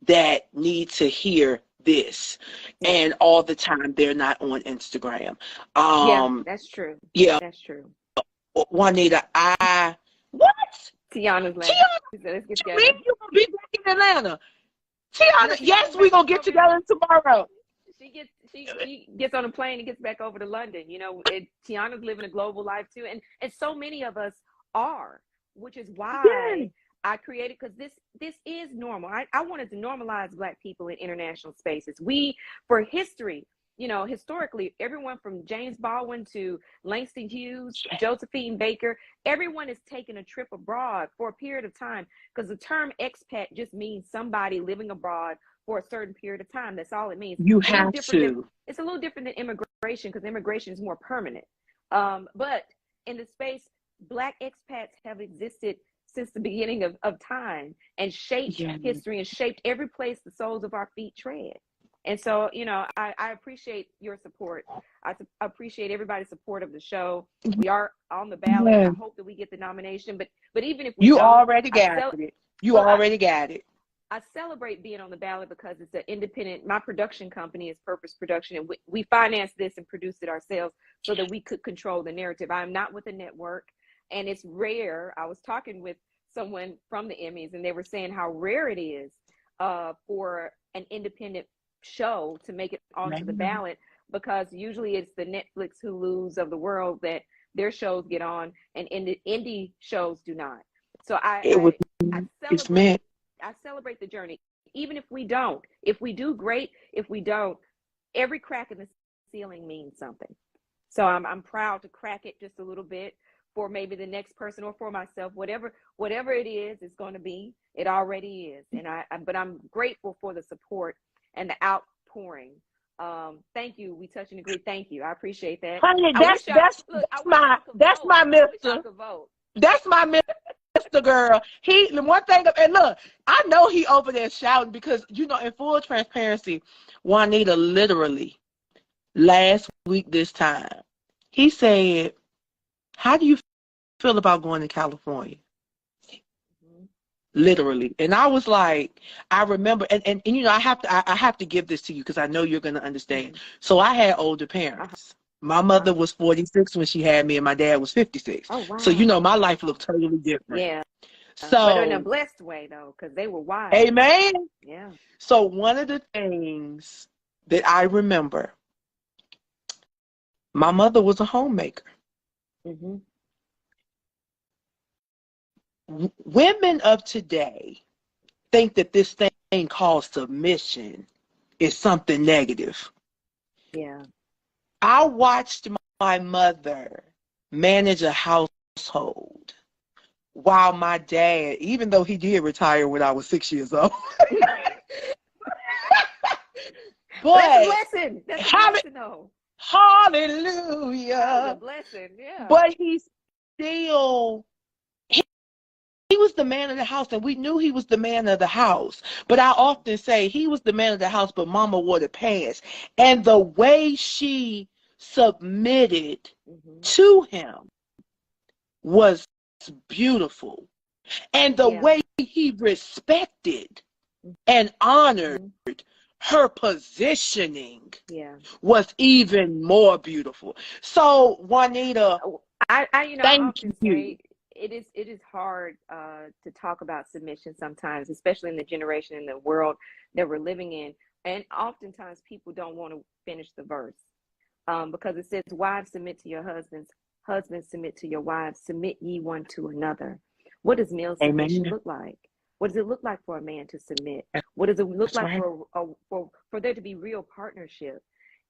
that need to hear this. And all the time they're not on Instagram. Yeah, that's true. Yeah. That's true. Juanita, what? Tiana's like, let's get together. You gonna be back in Atlanta. Tiana, yes, we're gonna get together tomorrow. She gets on a plane and gets back over to London. Tiana's living a global life too, and so many of us are, which is why I created, because this is normal. I wanted to normalize Black people in international spaces. For history, historically, everyone from James Baldwin to Langston Hughes, Josephine Baker, everyone is taking a trip abroad for a period of time, because the term expat just means somebody living abroad for a certain period of time. That's all it means. You have to. It's a little different than immigration, because immigration is more permanent. But in the space, Black expats have existed since the beginning of time, and shaped history, and shaped every place the soles of our feet tread. And so, I appreciate your support. I appreciate everybody's support of the show. We are on the ballot. I hope that we get the nomination. But even if we already got it. You already got it. I celebrate being on the ballot because it's an independent. My production company is Purpose Production, and we financed this and produced it ourselves so that we could control the narrative. I'm not with a network, and it's rare. I was talking with someone from the Emmys, and they were saying how rare it is for an independent show to make it onto the ballot, because usually it's the Netflix, Hulus of the world that their shows get on, and indie shows do not. So I celebrate the journey. Even if we don't, if we do, great. If we don't, every crack in the ceiling means something. So I'm proud to crack it just a little bit for maybe the next person or for myself, whatever it is, it's going to be. It already is. But I'm grateful for the support and the outpouring. Thank you. We touch and agree. Thank you. I appreciate that. Honey, that's my mister. That's my mister, girl. One thing, and look, I know he over there shouting, because in full transparency, Juanita, literally last week this time, he said, "How do you feel about going to California?" Literally. And I was like, I remember, and I have to give this to you, because I know you're going to understand. So I had older parents. My mother was 46 when she had me, and my dad was 56. Oh, wow. So my life looked totally different. Yeah. So, but in a blessed way, though, because they were wise. Amen. Yeah. So one of the things that I remember, my mother was a homemaker. Women of today think that this thing called submission is something negative. Yeah. I watched my mother manage a household while my dad, even though he did retire when I was 6 years old, That's a but blessing. That's a blessing, though. hallelujah. That's a blessing. Yeah. But still, he was the man of the house, and we knew he was the man of the house. But I often say he was the man of the house, but mama wore the pants. And the way she submitted to him was beautiful. And the way he respected and honored her positioning was even more beautiful. So, Juanita, I thank often you. say it is hard to talk about submission sometimes, especially in the generation in the world that we're living in. And oftentimes people don't want to finish the verse because it says, wives, submit to your husbands, husbands, submit to your wives, submit ye one to another. What does male submission look like? What does it look like for a man to submit? What does it look like for there to be real partnership?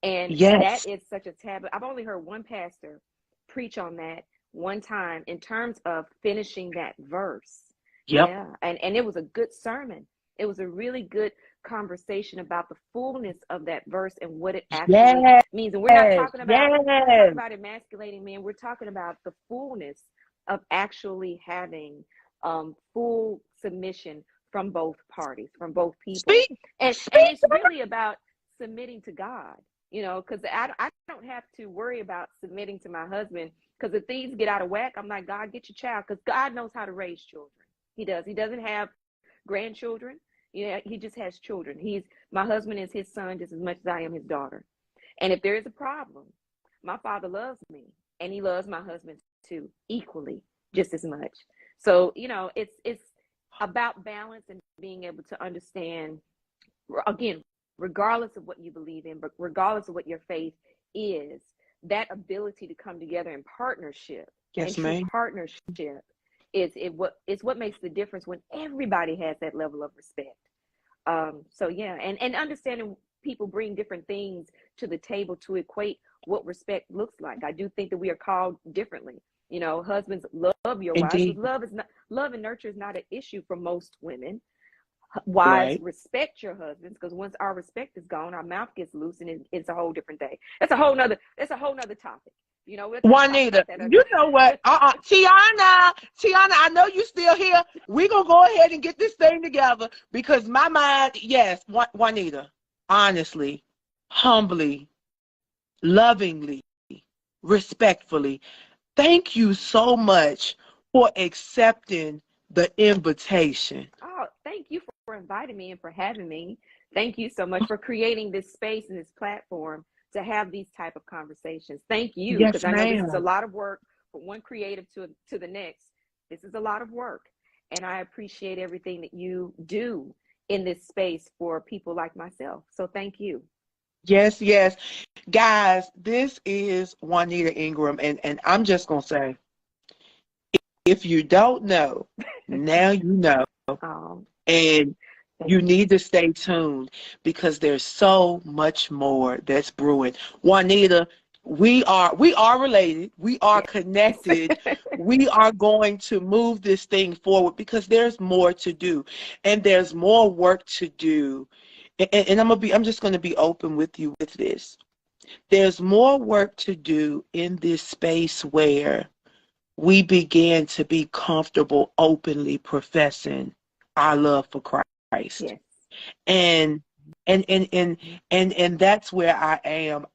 And that is such a taboo. I've only heard one pastor preach on that one time in terms of finishing that verse. Yeah. And it was a good sermon. It was a really good conversation about the fullness of that verse and what it actually means. And we're not talking about emasculating men. We're talking about the fullness of actually having full submission from both parties, from both people. And it's really about submitting to God, because I don't have to worry about submitting to my husband, because if things get out of whack, I'm like, God, get your child, because God knows how to raise children. He does. He doesn't have grandchildren. He just has children. My husband is his son just as much as I am his daughter. And if there is a problem, my father loves me, and he loves my husband too, equally, just as much. So, it's about balance and being able to understand, again, regardless of what you believe in, but regardless of what your faith is, that ability to come together in partnership. Yes, and ma'am. True partnership is what makes the difference when everybody has that level of respect. So yeah, and understanding people bring different things to the table to equate what respect looks like. I do think that we are called differently. Husbands, love your wives. Love and nurture is not an issue for most women. Wives, respect your husbands, because once our respect is gone, our mouth gets loose, and it's a whole different day. That's a whole nother topic. Juanita, you know what? Tiana, I know you still here. We're going to go ahead and get this thing together, because my mind, yes, Juanita, honestly, humbly, lovingly, respectfully, thank you so much for accepting the invitation. Oh, thank you for inviting me and for having me. Thank you so much for creating this space and this platform to have these type of conversations. Thank you, because I know this is a lot of work from one creative to the next. This is a lot of work, and I appreciate everything that you do in this space for people like myself. So thank you. Yes. Guys, this is Juanita Ingram, and I'm just going to say, if you don't know, now you know. And you need to stay tuned, because there's so much more that's brewing. Juanita, we are related. We are connected. We are going to move this thing forward, because there's more to do, and there's more work to do. And I'm just going to be open with you with this. There's more work to do in this space where we begin to be comfortable openly professing our love for Christ. Yes. And that's where I am.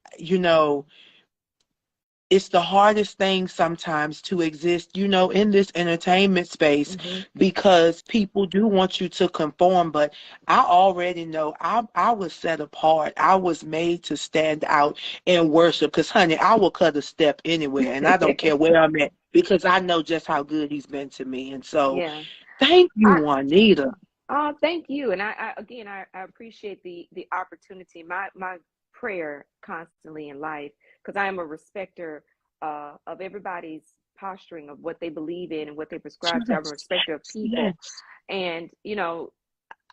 It's the hardest thing sometimes to exist, in this entertainment space, because people do want you to conform. But I already know I was set apart. I was made to stand out and worship, because, honey, I will cut a step anywhere, and I don't care where I'm at, because I know just how good he's been to me. And so thank you, Juanita. Oh, thank you. And I appreciate the opportunity. My prayer constantly in life, because I am a respecter of everybody's posturing of what they believe in and what they prescribe to our respective of people. And, you know,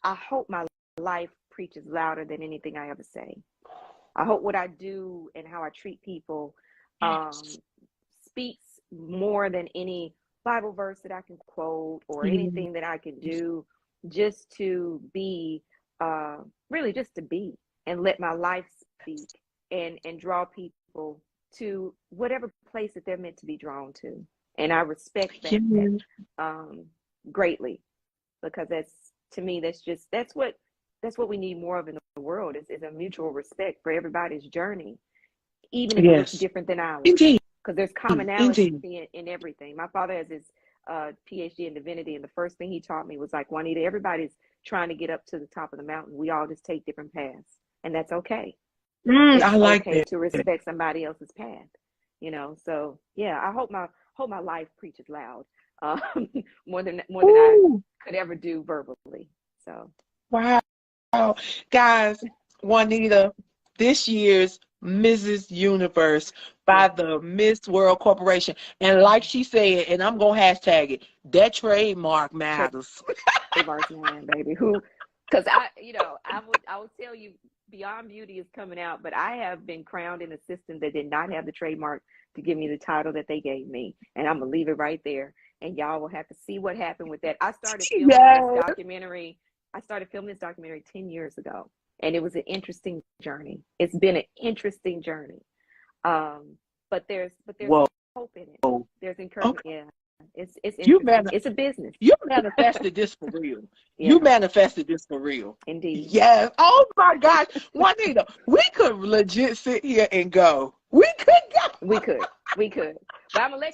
I hope my life preaches louder than anything I ever say. I hope what I do and how I treat people speaks more than any Bible verse that I can quote or anything that I can do, just to be, really just to be, and let my life speak and draw people to whatever place that they're meant to be drawn to. And I respect that greatly, because that's, to me, that's what we need more of in the world, is a mutual respect for everybody's journey, even if it looks different than ours. Indeed. Because there's commonality in everything. My father has his PhD in divinity, and the first thing he taught me was like, Juanita, everybody's trying to get up to the top of the mountain. We all just take different paths, and that's okay. I like okay that. to respect somebody else's path, you know. So yeah, I hope my life preaches loud, more than I could ever do verbally. So wow, guys, Juanita, this year's Mrs. Universe by the Miss World Corporation, and like she said, and I'm gonna hashtag it, that trademark matters. Trademark's mine, baby. Because I will tell you, Beyond Beauty is coming out, but I have been crowned in a system that did not have the trademark to give me the title that they gave me, and I'm gonna leave it right there, and y'all will have to see what happened with that. I started filming this documentary. 10 years ago, and it was an interesting journey. It's been an interesting journey, but there's hope in it. There's encouragement. Okay. Yeah, it's it's a business. You manifested this for real. Yeah. You manifested this for real. Indeed. Yes. Oh my gosh, Juanita, we could legit sit here and go. We could go. We could. But I'm gonna let you